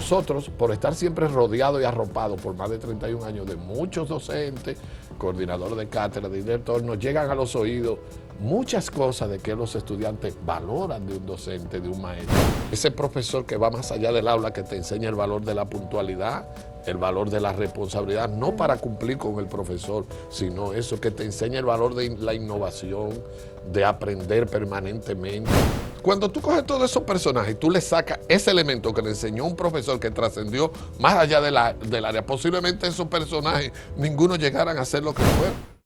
nosotros, por estar siempre rodeados y arropados por más de 31 años de muchos docentes, coordinadores de cátedra, director, nos llegan a los oídos muchas cosas de que los estudiantes valoran de un docente, de un maestro. Ese profesor que va más allá del aula, que te enseña el valor de la puntualidad, el valor de la responsabilidad, no para cumplir con el profesor, sino eso, que te enseña el valor de la innovación, de aprender permanentemente. Cuando tú coges todos esos personajes y tú le sacas ese elemento que le enseñó un profesor que trascendió más allá del área, posiblemente esos personajes ninguno llegaran a ser lo que fueron.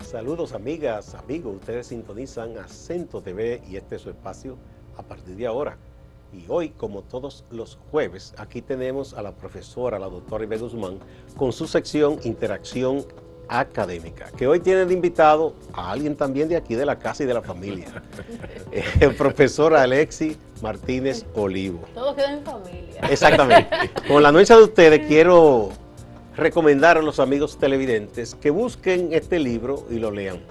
Saludos amigas, amigos, ustedes sintonizan Acento TV y este es su espacio a partir de ahora. Y hoy, como todos los jueves, aquí tenemos a la profesora, la doctora Ibe Guzmán, con su sección Interacción Académica, que hoy tiene de invitado a alguien también de aquí, de la casa y de la familia, el profesor Alexis Martínez Olivo. Todos quedan en familia. Exactamente. Con la anuencia de ustedes, quiero recomendar a los amigos televidentes que busquen este libro y lo lean.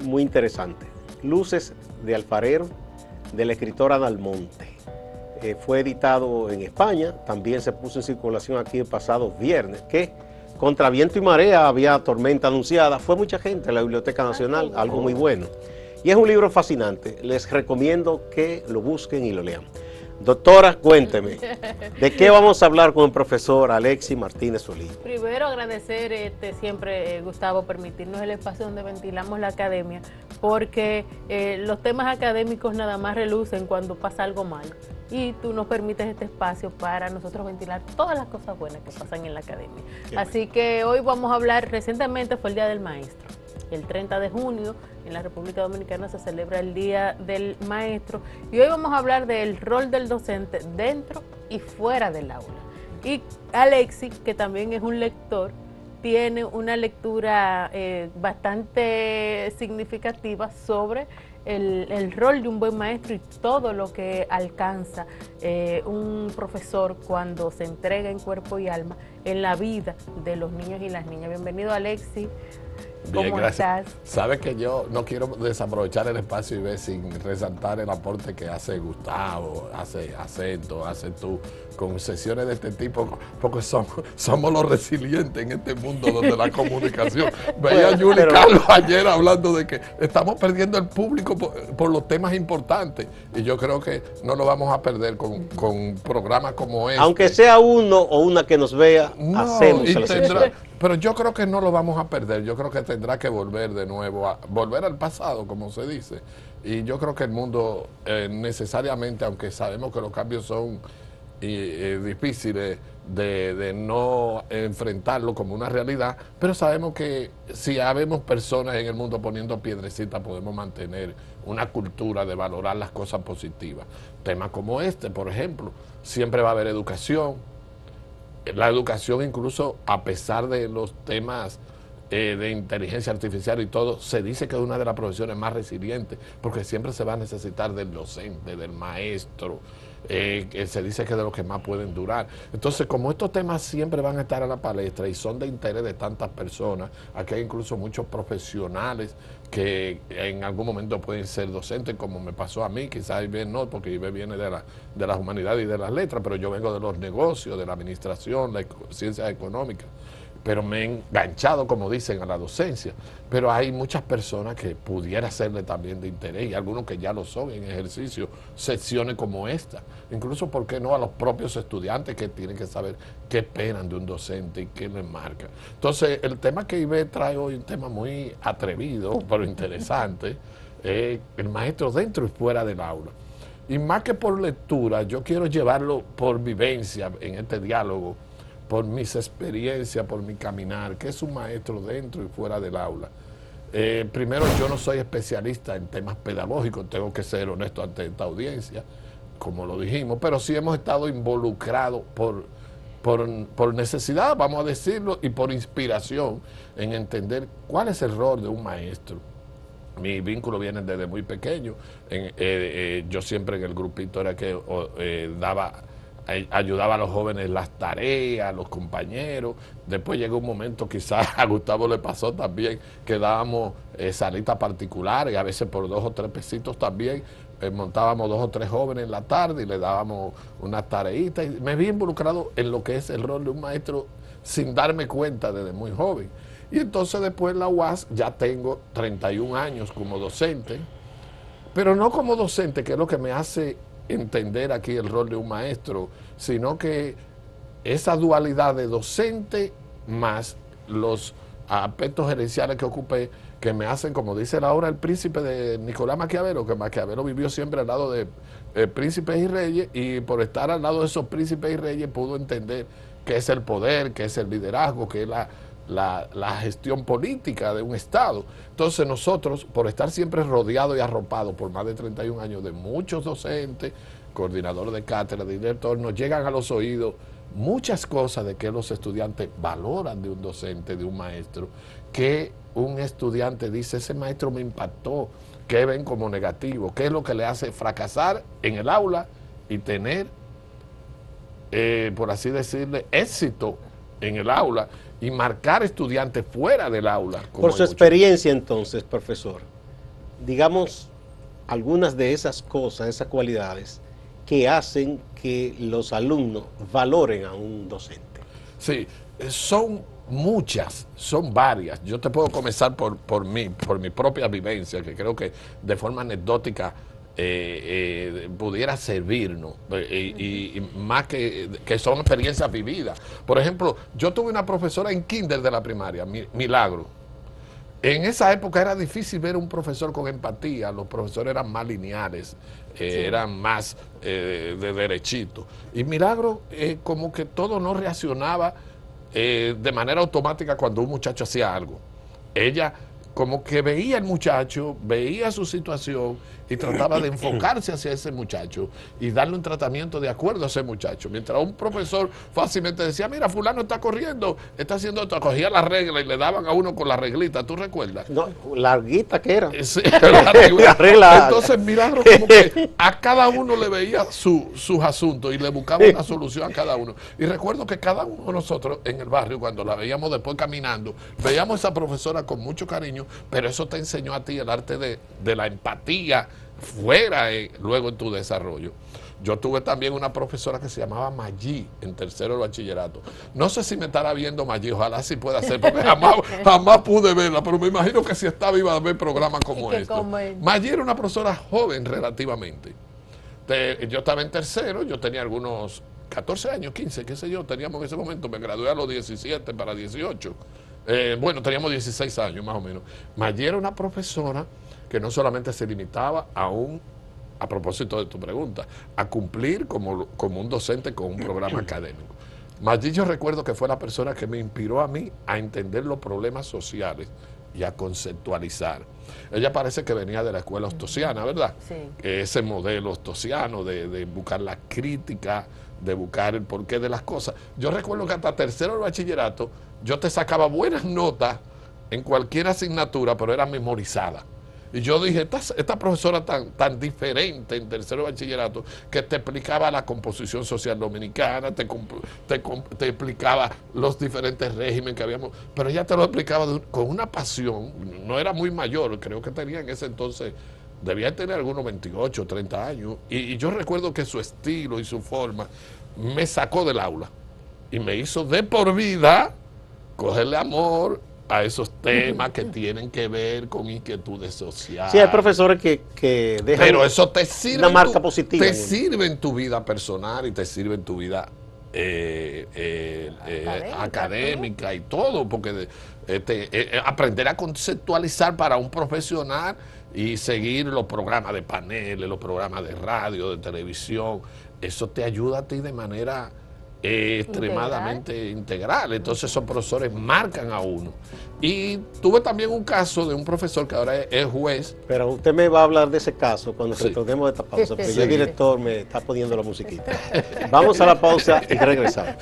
Muy interesante. Luces de alfarero, de la escritora Ana Almonte. Fue editado en España, también se puso en circulación aquí el pasado viernes, que contra viento y marea había tormenta anunciada. Fue mucha gente en la Biblioteca Nacional, algo muy bueno. Y es un libro fascinante. Les recomiendo que lo busquen y lo lean. Doctora, cuénteme, ¿de qué vamos a hablar con el profesor Alexis Martínez Olivo? Primero agradecer siempre, Gustavo, permitirnos el espacio donde ventilamos la academia, porque los temas académicos nada más relucen cuando pasa algo mal. Y tú nos permites este espacio para nosotros ventilar todas las cosas buenas que pasan en la academia. Así que hoy vamos a hablar, recientemente fue el Día del Maestro. El 30 de junio en la República Dominicana se celebra el Día del Maestro y hoy vamos a hablar del rol del docente dentro y fuera del aula. Y Alexis, que también es un lector, tiene una lectura bastante significativa sobre el rol de un buen maestro y todo lo que alcanza un profesor cuando se entrega en cuerpo y alma en la vida de los niños y las niñas. Bienvenido, Alexis. Bien, ¿Cómo gracias. estás? Sabes que yo no quiero desaprovechar el espacio y ver sin resaltar el aporte que hace Gustavo, hace Acento, hace tú, con sesiones de este tipo, porque somos los resilientes en este mundo donde la comunicación. Veía a Yuli Carlos ayer hablando de que estamos perdiendo el público por los temas importantes, y yo creo que no lo vamos a perder con programas como este. Aunque sea uno o una que nos vea, hacemos la sección. Pero yo creo que no lo vamos a perder, yo creo que tendrá que volver de nuevo, volver al pasado, como se dice. Y yo creo que el mundo necesariamente, aunque sabemos que los cambios son difíciles de no enfrentarlo como una realidad, pero sabemos que si habemos personas en el mundo poniendo piedrecitas, podemos mantener una cultura de valorar las cosas positivas. Temas como este, por ejemplo, siempre va a haber educación. La educación, incluso a pesar de los temas de inteligencia artificial y todo, se dice que es una de las profesiones más resilientes, porque siempre se va a necesitar del docente, del maestro, que se dice que es de los que más pueden durar. Entonces, como estos temas siempre van a estar a la palestra y son de interés de tantas personas, aquí hay incluso muchos profesionales que en algún momento pueden ser docentes, como me pasó a mí, quizás Ibe no, porque Ibe viene de las humanidades y de las letras, pero yo vengo de los negocios, de la administración, las ciencias económicas, pero me he enganchado, como dicen, a la docencia. Pero hay muchas personas que pudiera serle también de interés, y algunos que ya lo son en ejercicio, secciones como esta. Incluso, ¿por qué no?, a los propios estudiantes que tienen que saber qué esperan de un docente y qué les marca. Entonces, el tema que Ibe trae hoy es un tema muy atrevido, pero interesante, el maestro dentro y fuera del aula. Y más que por lectura, yo quiero llevarlo por vivencia en este diálogo, por mis experiencias, por mi caminar, que es un maestro dentro y fuera del aula. Primero, yo no soy especialista en temas pedagógicos, tengo que ser honesto ante esta audiencia, como lo dijimos, pero sí hemos estado involucrados por necesidad, vamos a decirlo, y por inspiración en entender cuál es el rol de un maestro. Mi vínculo viene desde muy pequeño. Yo siempre en el grupito era que daba ayudaba a los jóvenes en las tareas, a los compañeros. Después llegó un momento, quizás a Gustavo le pasó también, que dábamos salitas particulares, a veces por 2 o 3 pesitos también. Montábamos 2 o 3 jóvenes en la tarde y le dábamos unas tareitas. Y me vi involucrado en lo que es el rol de un maestro sin darme cuenta desde muy joven. Y entonces después en la UAS ya tengo 31 años como docente, pero no como docente, que es lo que me hace entender aquí el rol de un maestro, sino que esa dualidad de docente más los aspectos gerenciales que ocupé, que me hacen, como dice la obra El Príncipe de Nicolás Maquiavelo, que Maquiavelo vivió siempre al lado de príncipes y reyes, y por estar al lado de esos príncipes y reyes pudo entender qué es el poder, qué es el liderazgo, qué es la gestión política de un Estado. Entonces nosotros, por estar siempre rodeados y arropados por más de 31 años de muchos docentes, coordinadores de cátedra, director, nos llegan a los oídos muchas cosas de que los estudiantes valoran de un docente, de un maestro, que un estudiante dice, ese maestro me impactó, que ven como negativo, qué es lo que le hace fracasar en el aula y tener, por así decirle, éxito en el aula y marcar estudiantes fuera del aula. Por su experiencia entonces, profesor, digamos algunas de esas cosas, esas cualidades que hacen que los alumnos valoren a un docente. Sí, son muchas, son varias. Yo te puedo comenzar por mi propia vivencia, que creo que de forma anecdótica pudiera servirnos, y más que son experiencias vividas. Por ejemplo, yo tuve una profesora en kinder de la primaria, Milagro. En esa época era difícil ver un profesor con empatía, los profesores eran más lineales, eran más de derechito. Y Milagro como que todo no reaccionaba de manera automática cuando un muchacho hacía algo. Ella como que veía al muchacho, veía su situación y trataba de enfocarse hacia ese muchacho y darle un tratamiento de acuerdo a ese muchacho. Mientras un profesor fácilmente decía, mira, fulano está corriendo, está haciendo esto, cogía la regla y le daban a uno con la reglita, ¿tú recuerdas? No, larguita que era. Sí, la regla. Entonces Milagro como que a cada uno le veía sus asuntos y le buscaba una solución a cada uno. Y recuerdo que cada uno de nosotros en el barrio, cuando la veíamos después caminando, veíamos a esa profesora con mucho cariño, pero eso te enseñó a ti el arte de la empatía fuera luego en tu desarrollo. Yo tuve también una profesora que se llamaba Maggi en tercero de bachillerato. No sé si me estará viendo Maggi, ojalá sí pueda ser, porque jamás pude verla, pero me imagino que si está viva a ver programas como estos. Maggi era una profesora joven relativamente. Yo estaba en tercero, yo tenía algunos 14 años, 15, qué sé yo, teníamos en ese momento, me gradué a los 17 para 18. Bueno, teníamos 16 años más o menos. Maggi era una profesora que no solamente se limitaba a propósito de tu pregunta, a cumplir como un docente con un programa académico. Maggi, yo recuerdo que fue la persona que me inspiró a mí a entender los problemas sociales y a conceptualizar. Ella parece que venía de la escuela ostosiana, ¿verdad? Sí. Ese modelo ostosiano de buscar la crítica, de buscar el porqué de las cosas. Yo recuerdo que hasta tercero de bachillerato yo te sacaba buenas notas en cualquier asignatura, pero era memorizada. Y yo dije, esta profesora tan diferente en tercero de bachillerato, que te explicaba la composición social dominicana, te explicaba los diferentes regímenes que habíamos, pero ella te lo explicaba con una pasión. No era muy mayor, creo que tenía en ese entonces, debía tener algunos 28 o 30 años, y yo recuerdo que su estilo y su forma me sacó del aula y me hizo de por vida cogerle amor a esos temas que tienen que ver con inquietudes sociales. Sí, hay profesores que dejan, pero eso te sirve, una marca positiva. Te sirve en tu vida personal y te sirve en tu vida académica y todo, porque aprender a conceptualizar para un profesional y seguir los programas de paneles, los programas de radio, de televisión, eso te ayuda a ti de manera extremadamente integral. Entonces esos profesores marcan a uno. Y tuve también un caso de un profesor que ahora es juez. Pero usted me va a hablar de ese caso cuando retornemos de esta pausa, porque ya el director me está poniendo la musiquita. Vamos a la pausa y regresamos.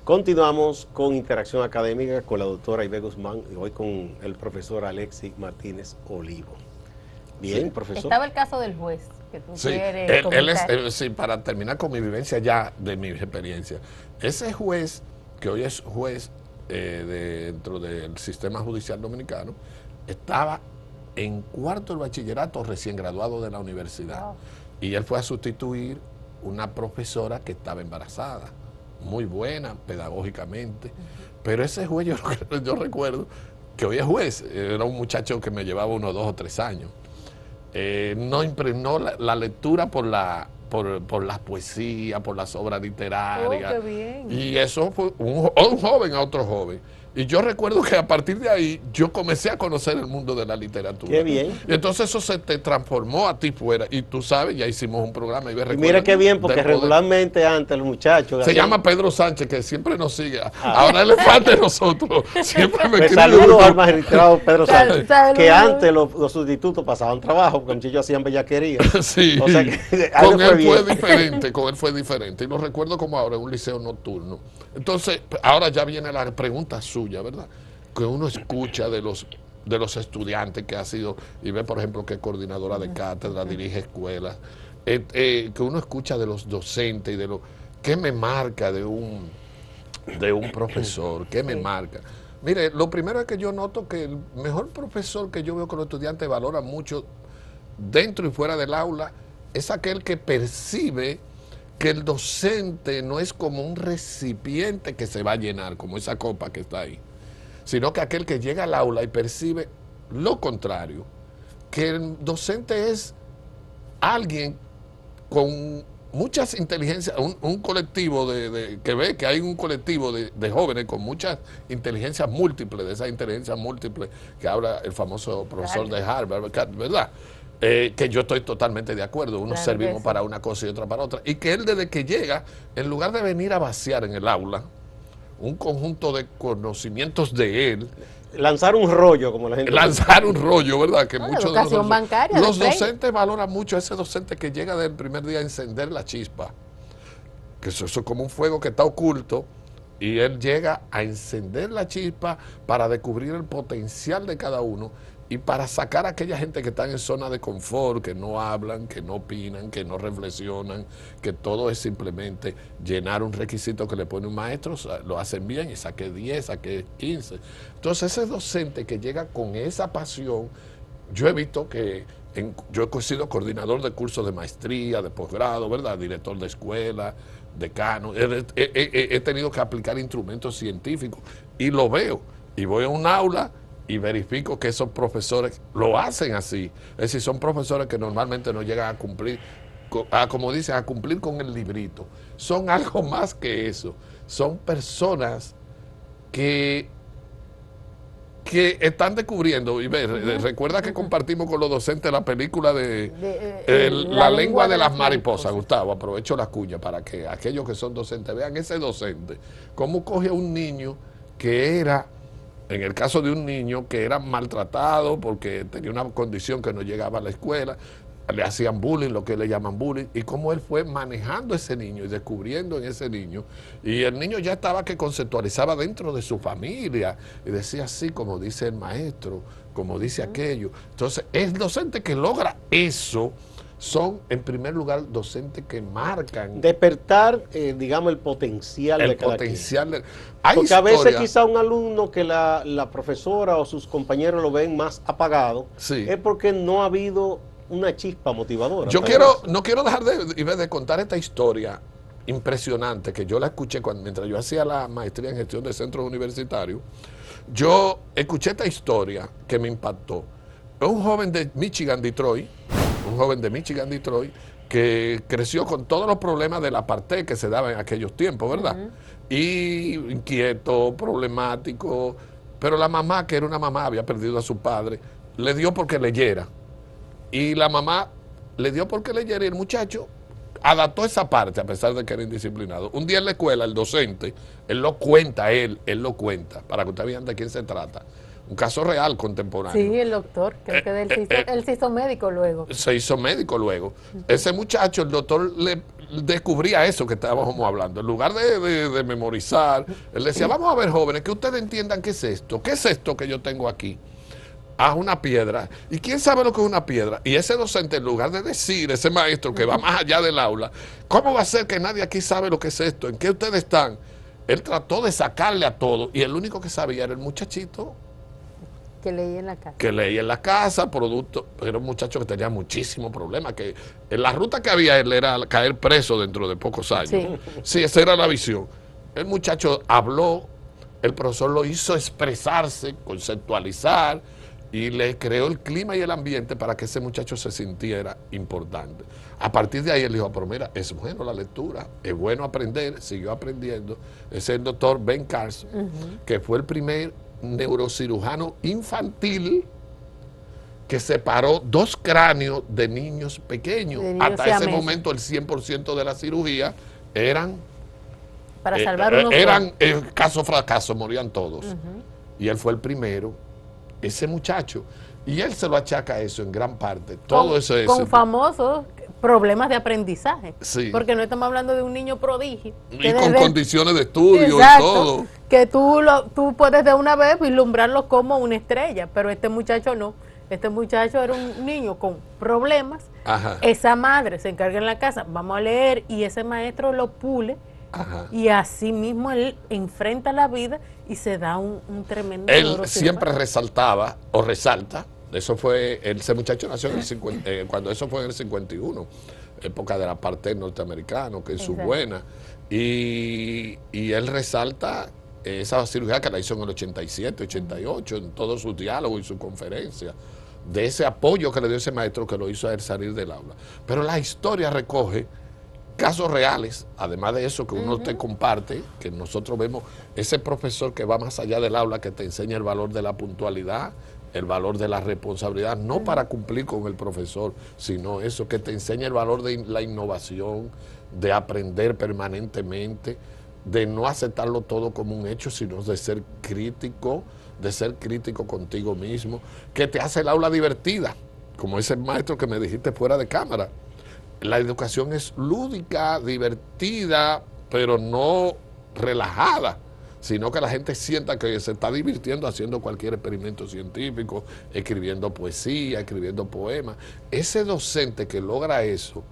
Continuamos con Interacción Académica con la doctora Ibe Guzmán y hoy con el profesor Alexis Martínez Olivo. Bien, Sí. profesor. Estaba el caso del juez que tú Sí, quieres comentar. sí, para terminar con mi vivencia ya de mi experiencia. Ese juez, que hoy es juez dentro del sistema judicial dominicano, estaba en cuarto del bachillerato recién graduado de la universidad. Wow. Y él fue a sustituir una profesora que estaba embarazada, muy buena pedagógicamente. Pero ese juez, yo recuerdo que hoy es juez, era un muchacho que me llevaba unos 2 o 3 años. No impregnó la lectura por la poesía, por las obras literarias. Oh, qué bien. Y eso fue un joven a otro joven. Y yo recuerdo que a partir de ahí yo comencé a conocer el mundo de la literatura. Qué bien. Y entonces eso se te transformó a ti fuera. Y tú sabes, ya hicimos un programa. Y mira qué bien, porque regularmente antes los muchachos... Se llama Pedro Sánchez, que siempre nos sigue. Ahora le falta a nosotros. Siempre me Pues escribe saludos uno. al magistrado Pedro Sánchez, Saludos. que antes los sustitutos pasaban trabajo, porque muchachos hacían bellaquería. Sí, O sea que algo con él bien. fue diferente, con él fue diferente. Y lo recuerdo como ahora, en un liceo nocturno. Entonces, ahora ya viene la pregunta suya, ¿verdad? Que uno escucha de los estudiantes que ha sido, y ve por ejemplo que es coordinadora de cátedra, dirige escuelas, que uno escucha de los docentes y de lo que me marca de un profesor, qué me marca. Mire, lo primero es que yo noto que el mejor profesor que yo veo que los estudiantes valoran mucho dentro y fuera del aula es aquel que percibe que el docente no es como un recipiente que se va a llenar, como esa copa que está ahí, sino que aquel que llega al aula y percibe lo contrario, que el docente es alguien con muchas inteligencias, un colectivo que ve que hay un colectivo de jóvenes con muchas inteligencias múltiples, de esas inteligencias múltiples que habla el famoso profesor de Harvard, ¿verdad? Que yo estoy totalmente de acuerdo, unos Claro servimos que sí. para una cosa y otra para otra, y que él desde que llega, en lugar de venir a vaciar en el aula un conjunto de conocimientos de él, Lanzar un rollo, como la gente... lanzar un rollo, ¿verdad? Que No, muchos la educación bancaria, los de Freire. docentes valoran mucho a ese docente que llega del primer día a encender la chispa, que eso es como un fuego que está oculto, y él llega a encender la chispa para descubrir el potencial de cada uno y para sacar a aquella gente que está en zona de confort, que no hablan, que no opinan, que no reflexionan, que todo es simplemente llenar un requisito que le pone un maestro, lo hacen bien y saqué 10, saqué 15. Entonces ese docente que llega con esa pasión, yo he visto que yo he sido coordinador de cursos de maestría, de posgrado, ¿verdad? Director de escuela, decano. He tenido que aplicar instrumentos científicos y lo veo. Y voy a un aula y verifico que esos profesores lo hacen así. Es decir, son profesores que normalmente no llegan a cumplir, como dicen, a cumplir con el librito. Son algo más que eso. Son personas que están descubriendo, y recuerda que compartimos con los docentes la película de La lengua de las mariposas, Gustavo, aprovecho la cuña para que aquellos que son docentes vean ese docente, cómo coge a un niño que era, en el caso de un niño que era maltratado porque tenía una condición que no llegaba a la escuela, le hacían bullying, lo que le llaman bullying, y cómo él fue manejando ese niño y descubriendo en ese niño, y el niño ya estaba que conceptualizaba dentro de su familia, y decía así, como dice el maestro, como dice aquello. Entonces, el docente que logra eso, son en primer lugar docentes que marcan Despertar, digamos, el potencial el de cada potencial. quien. Porque a veces quizá un alumno que la profesora o sus compañeros lo ven más apagado, Sí. es porque no ha habido una chispa motivadora. Yo no quiero dejar de contar esta historia impresionante que yo la escuché mientras yo hacía la maestría en gestión de centros universitarios. Yo escuché esta historia que me impactó. Es un joven de Michigan, Detroit, que creció con todos los problemas del apartheid que se daba en aquellos tiempos, ¿verdad? Y inquieto, problemático, pero la mamá, que era una mamá, había perdido a su padre, le dio porque leyera. Y la mamá le dio porque leyera y el muchacho adaptó esa parte a pesar de que era indisciplinado. Un día en la escuela, el docente, él lo cuenta, para que ustedes vean de quién se trata. un caso real contemporáneo. Sí, el doctor, creo que él se hizo médico luego. Se hizo médico luego. Ese muchacho, el doctor le descubría eso que estábamos hablando. En lugar de memorizar, él decía, vamos a ver, jóvenes, que ustedes entiendan qué es esto. ¿Qué es esto que yo tengo aquí? Ah, una piedra. ¿Y quién sabe lo que es una piedra? Y ese docente, en lugar de decir, ese maestro que va más allá del aula, ¿cómo va a ser que nadie aquí sabe lo que es esto? ¿En qué ustedes están? Él trató de sacarle a todo y el único que sabía era el muchachito Que leía en la casa. que leía en la casa, producto, era un muchacho que tenía muchísimos problemas, que en la ruta que había él era caer preso dentro de pocos años. Sí. Sí, esa era la visión. El muchacho habló, el profesor lo hizo expresarse, conceptualizar, y le creó el clima y el ambiente para que ese muchacho se sintiera importante. A partir de ahí él dijo, pero mira, es bueno la lectura, es bueno aprender, siguió aprendiendo. Es el doctor Ben Carson, que fue el primer neurocirujano infantil que separó 2 cráneos de niños pequeños. De niños Hasta ese siameses. momento el 100% de la cirugía eran Para salvar unos eran caso fracaso, morían todos. Y él fue el primero, ese muchacho, y él se lo achaca a eso en gran parte. Todo eso es con famosos problemas de aprendizaje. Sí. Porque no estamos hablando de un niño prodigio. y que con desde- condiciones de estudio Exacto, y todo. que tú puedes de una vez vislumbrarlo como una estrella, pero este muchacho no. Este muchacho era un niño con problemas. Ajá. Esa madre se encarga en la casa, vamos a leer, y ese maestro lo pule. Ajá. Y así mismo él enfrenta la vida y se da un tremendo Él neurocirujano. siempre resaltaba o resalta, eso fue, ese muchacho nació en el 50, cuando eso fue en el 51, época del apartheid norteamericano, que es su Exacto. buena, y él resalta esa cirugía que la hizo en el 87, 88, en todos sus diálogos y sus conferencias, de ese apoyo que le dio ese maestro que lo hizo a él salir del aula. Pero la historia recoge casos reales, además de eso que uno te comparte, que nosotros vemos ese profesor que va más allá del aula, que te enseña el valor de la puntualidad, el valor de la responsabilidad, no para cumplir con el profesor, sino eso, que te enseña el valor de la innovación, de aprender permanentemente, de no aceptarlo todo como un hecho, sino de ser crítico contigo mismo, que te hace el aula divertida, como ese maestro que me dijiste fuera de cámara. La educación es lúdica, divertida, pero no relajada, sino que la gente sienta que se está divirtiendo haciendo cualquier experimento científico, escribiendo poesía, escribiendo poemas. Ese docente que logra eso,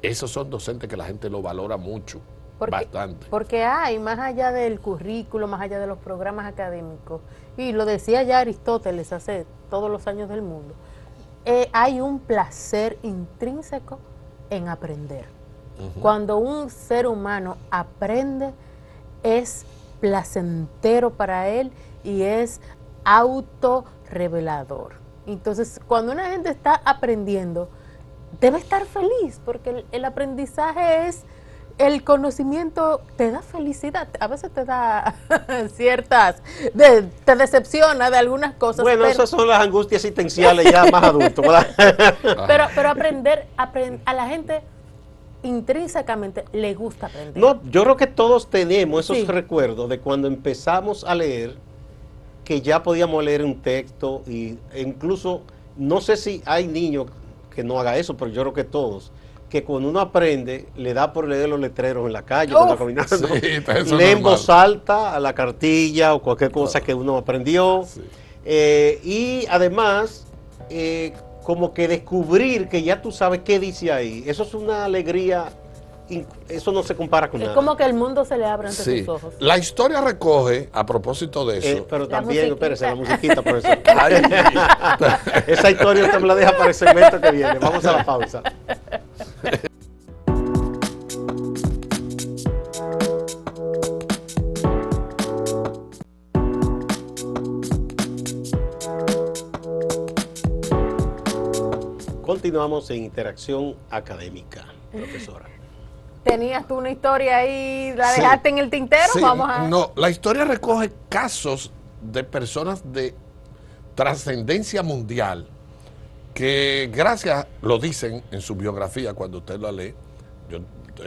esos son docentes que la gente lo valora mucho, bastante. Porque hay, más allá del currículo, más allá de los programas académicos, y lo decía ya Aristóteles hace todos los años del mundo, hay un placer intrínseco en aprender. Cuando un ser humano aprende, es placentero para él y es autorrevelador. Entonces, cuando una gente está aprendiendo, debe estar feliz, porque el aprendizaje es, el conocimiento te da felicidad, a veces te da te decepciona de algunas cosas. Bueno, pero, esas son las angustias existenciales ya más adultos, ¿verdad? pero aprender, a la gente intrínsecamente le gusta aprender. No, yo creo que todos tenemos esos Sí. recuerdos de cuando empezamos a leer, que ya podíamos leer un texto e incluso, no sé si hay niños que no haga eso, pero yo creo que todos, que cuando uno aprende, le da por leer los letreros en la calle, cuando está caminando, Sí, eso es lee en normal. voz alta a la cartilla o cualquier cosa que uno aprendió. Sí. Y además, como que descubrir que ya tú sabes qué dice ahí, eso es una alegría, eso no se compara con Es nada. como que el mundo se le abre ante Sí. sus ojos. La historia recoge, a propósito de eso, Pero La también, musiquita. espérese, la musiquita, profesor. Ay, Esa historia usted me la deja para el segmento que viene. Vamos a la pausa. Continuamos en interacción académica, profesora. ¿Tenías tú una historia ahí, la Sí. dejaste en el tintero? sí, Vamos a... no, la historia recoge casos de personas de trascendencia mundial que gracias, lo dicen en su biografía cuando usted la lee. Yo,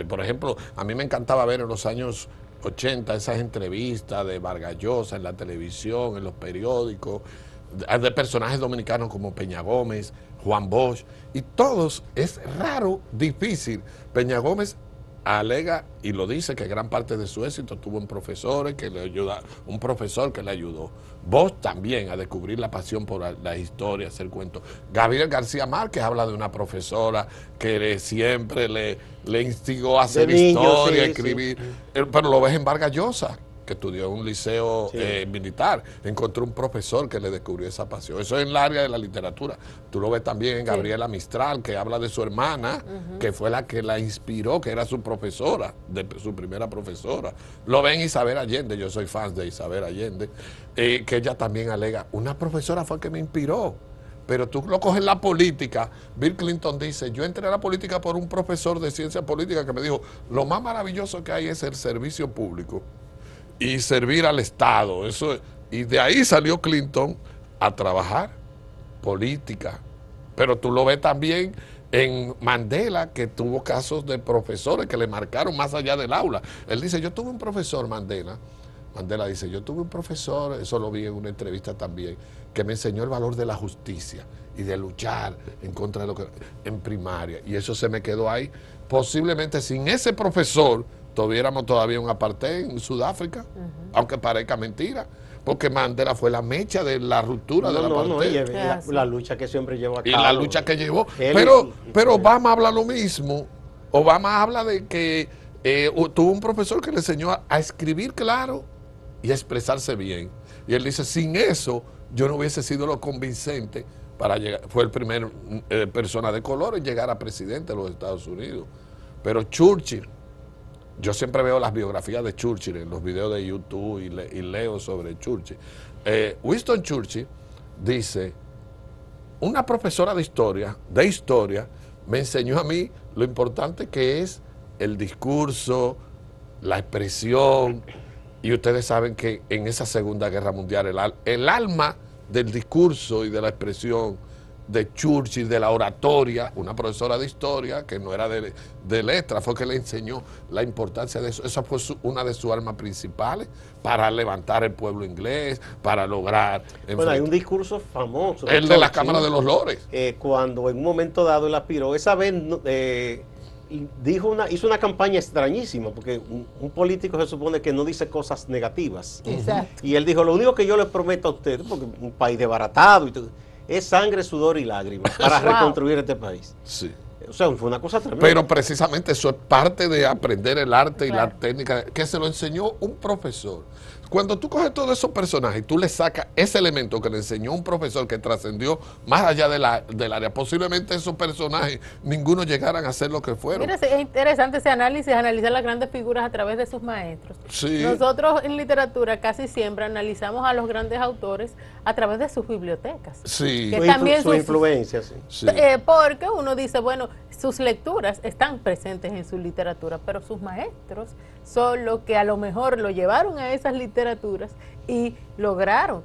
por ejemplo, a mí me encantaba ver en los años 80 esas entrevistas de Vargas Llosa en la televisión, en los periódicos, de personajes dominicanos como Peña Gómez, Juan Bosch, y todos, es raro, difícil. Peña Gómez alega y lo dice que gran parte de su éxito tuvo en profesores que le ayuda, un profesor que le ayudó. Bosch también a descubrir la pasión por la historia, hacer cuentos. Gabriel García Márquez habla de una profesora que siempre le instigó a hacer historia, a escribir, pero lo ves en Vargas Llosa, que estudió en un liceo militar, encontró un profesor que le descubrió esa pasión. Eso es en el área de la literatura. Tú lo ves también en Gabriela Mistral, que habla de su hermana, que fue la que la inspiró, que era su profesora, su primera profesora. Lo ven Isabel Allende, yo soy fan de Isabel Allende, que ella también alega, una profesora fue que me inspiró. Pero tú lo coges en la política. Bill Clinton dice, yo entré a la política por un profesor de ciencia política que me dijo, lo más maravilloso que hay es el servicio público y servir al Estado. Y de ahí salió Clinton a trabajar política. Pero tú lo ves también en Mandela, que tuvo casos de profesores que le marcaron más allá del aula. Él dice, yo tuve un profesor, Mandela dice, yo tuve un profesor, eso lo vi en una entrevista también, que me enseñó el valor de la justicia y de luchar en contra de lo que en primaria. Y eso se me quedó ahí. Posiblemente sin ese profesor tuviéramos todavía un apartheid en Sudáfrica, aunque parezca mentira, porque Mandela fue la mecha de la ruptura del apartheid. La lucha que siempre llevó a cabo. Y la lucha que llevó. Pero Obama habla lo mismo. Obama habla de que tuvo un profesor que le enseñó a escribir claro y a expresarse bien. Y él dice, sin eso yo no hubiese sido lo convincente para llegar. Fue el primer persona de color en llegar a presidente de los Estados Unidos. Pero Churchill, yo siempre veo las biografías de Churchill en los videos de YouTube y leo sobre Churchill. Winston Churchill dice, una profesora de historia me enseñó a mí lo importante que es el discurso, la expresión, y ustedes saben que en esa Segunda Guerra Mundial el alma del discurso y de la expresión de Churchill, de la oratoria, una profesora de historia que no era de letras, fue que le enseñó la importancia de eso. Esa fue una de sus armas principales para levantar el pueblo inglés, para lograr... Bueno, hay un discurso famoso. El de la Cámara de los Lores. Cuando en un momento dado él aspiró, esa vez hizo una campaña extrañísima, porque un político se supone que no dice cosas negativas. Exacto. Y él dijo, lo único que yo les prometo a ustedes, porque un país desbaratado y todo, es sangre, sudor y lágrimas para reconstruir este país. Sí. O sea, fue una cosa tremenda. Pero precisamente eso es parte de aprender el arte y la técnica, que se lo enseñó un profesor. Cuando tú coges todos esos personajes y tú le sacas ese elemento que le enseñó un profesor que trascendió más allá del área, posiblemente esos personajes, ninguno llegaran a ser lo que fueron. Mira, es interesante ese análisis, analizar las grandes figuras a través de sus maestros. Sí. Nosotros en literatura casi siempre analizamos a los grandes autores a través de sus bibliotecas. Sí. Que también su influencia, sí. Sí. Porque uno dice, bueno, sus lecturas están presentes en su literatura, pero sus maestros son los que a lo mejor lo llevaron a esas literaturas y lograron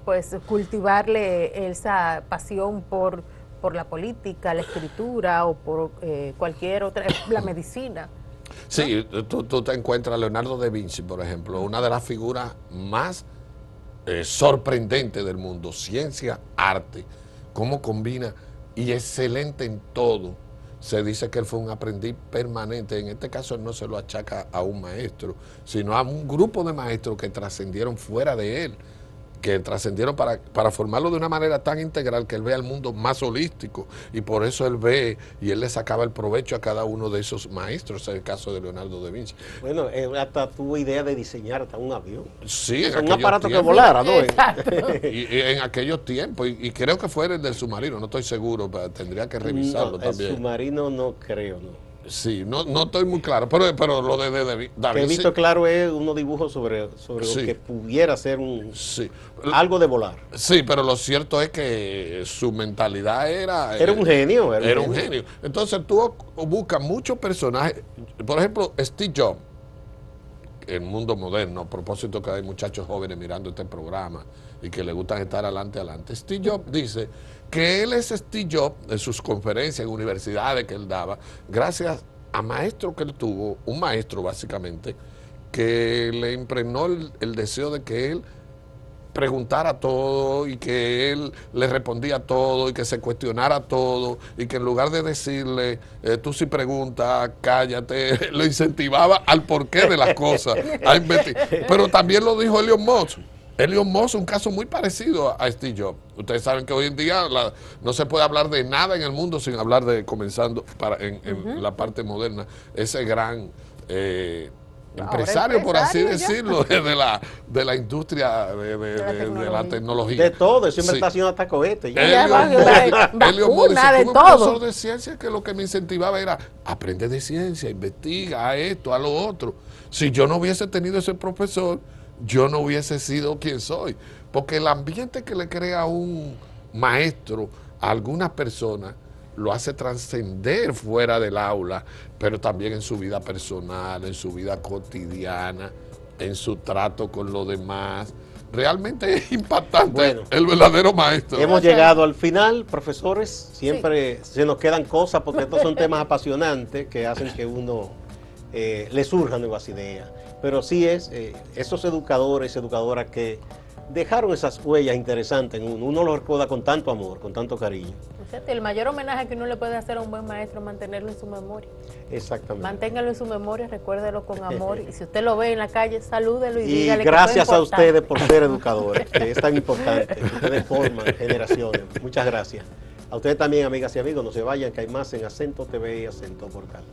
pues cultivarle esa pasión por la política, la escritura o por cualquier otra, la medicina. Sí, tú te encuentras a Leonardo da Vinci, por ejemplo, una de las figuras más sorprendentes del mundo, ciencia, arte, cómo combina y excelente en todo. Se dice que él fue un aprendiz permanente. En este caso él no se lo achaca a un maestro, sino a un grupo de maestros que trascendieron fuera de él, que trascendieron para formarlo de una manera tan integral que él ve al mundo más holístico, y por eso él ve y él le sacaba el provecho a cada uno de esos maestros. En el caso de Leonardo da Vinci. Bueno, él hasta tuvo idea de diseñar hasta un avión. Sí, un aparato que volara, ¿no? Exacto. Y en aquellos tiempos, y creo que fue el del submarino, no estoy seguro, pero tendría que revisarlo también. El submarino no creo, ¿no? Sí, no estoy muy claro, pero lo de Da Vinci... He visto claro es unos dibujos sobre Sí. lo que pudiera ser Sí. algo de volar. Sí, pero lo cierto es que su mentalidad era... Era un genio. Era un genio. Entonces tú buscas muchos personajes, por ejemplo, Steve Jobs, el mundo moderno, a propósito que hay muchachos jóvenes mirando este programa y que le gustan estar adelante. Steve Jobs dice que él es Steve Jobs en sus conferencias en universidades que él daba, gracias a maestros que él tuvo, un maestro básicamente, que le impregnó el deseo de que él preguntara todo y que él le respondía todo y que se cuestionara todo y que en lugar de decirle, tú si preguntas, cállate, lo incentivaba al porqué de las cosas. Pero también lo dijo Elon Musk. Elon Musk, un caso muy parecido a Steve Jobs. Ustedes saben que hoy en día no se puede hablar de nada en el mundo sin hablar de, comenzando en la parte moderna, ese gran empresario, por así decirlo, de la industria de la tecnología. De todo, eso me está haciendo hasta cohetes. Elon Musk dice, un profesor de ciencia que lo que me incentivaba era, aprende de ciencia, investiga, a esto, a lo otro. Si yo no hubiese tenido ese profesor, yo no hubiese sido quien soy, porque el ambiente que le crea un maestro a algunas personas lo hace trascender fuera del aula, pero también en su vida personal, en su vida cotidiana, en su trato con los demás. Realmente es impactante el verdadero maestro. Hemos llegado al final, profesores, siempre se nos quedan cosas porque estos son temas apasionantes que hacen que uno le surjan nuevas ideas. Pero sí esos educadores, educadoras que dejaron esas huellas interesantes en uno lo recuerda con tanto amor, con tanto cariño. El mayor homenaje que uno le puede hacer a un buen maestro es mantenerlo en su memoria. Exactamente. Manténgalo en su memoria, recuérdelo con amor y si usted lo ve en la calle, salúdelo y dígale gracias que a ustedes por ser educadores, que es tan importante. Ustedes forman generaciones. Muchas gracias. A ustedes también, amigas y amigos, no se vayan, que hay más en Acento TV y Acento Portal.